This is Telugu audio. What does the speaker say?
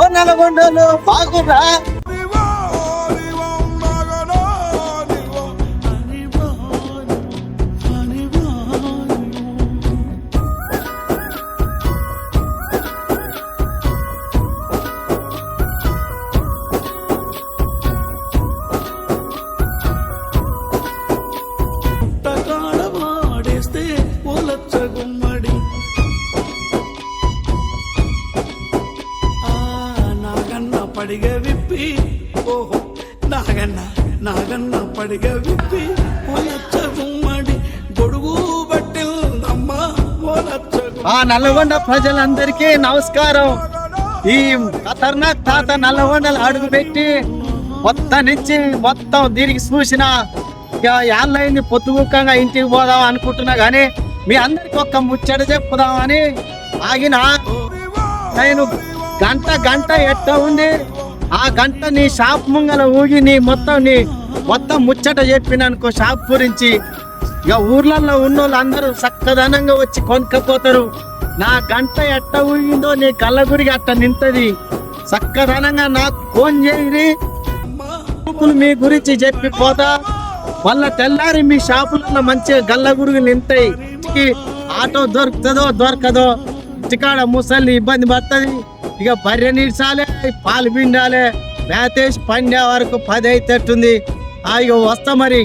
ఓ నల్గొండలో బాగురా. పడిగ విప్పి ఓహో నాగన్న పడిగ విప్పి గుమ్మడి గొడుగు బట్టిల్దమ్మ ఆ నల్లగొండ ప్రజలందరికీ నమస్కారం. ఈ ఖతర్నాక్ తాత నల్లగొండలు అడుగు పెట్టి మొత్తం దీనికి చూసిన ఏళ్ళైంది పొద్దుముఖంగా ఇంటికి పోదాం అనుకుంటున్నా కానీ మీ అందరికి ఒక్క ముచ్చట చెప్పుదామని ఆగిన. నేను గంట ఎట్ట ఉంది ఆ గంట నీ షాప్ ముంగల ఊగి నీ మొత్తం ముచ్చట చెప్పిన అనుకో షాప్ గురించి. ఇక ఊర్లలో ఉన్నోళ్ళు అందరూ చక్కదనంగా వచ్చి కొనుక్కపోతారు. నా గంట ఎట్ట ఊగిందో నీ కళ్ళ గురికి అట్ట నింతది. చక్కదనంగా నాకు ఫోన్ చేయి, మీ గురించి చెప్పిపోతా. వాళ్ళ తెల్లారి మీ షాపులలో మంచిగా గల్ల గురుగు నింతాయి. ఆటో దొరుకుతుందో దొరకదో, చికాడ ముసలి ఇబ్బంది పడుతుంది. ఇక బర్రె నీడ్చాలే, పాలు పిండాలే, మేతేసి పండే వరకు 10 అయితేట్టుంది. ఇక వస్తా మరి.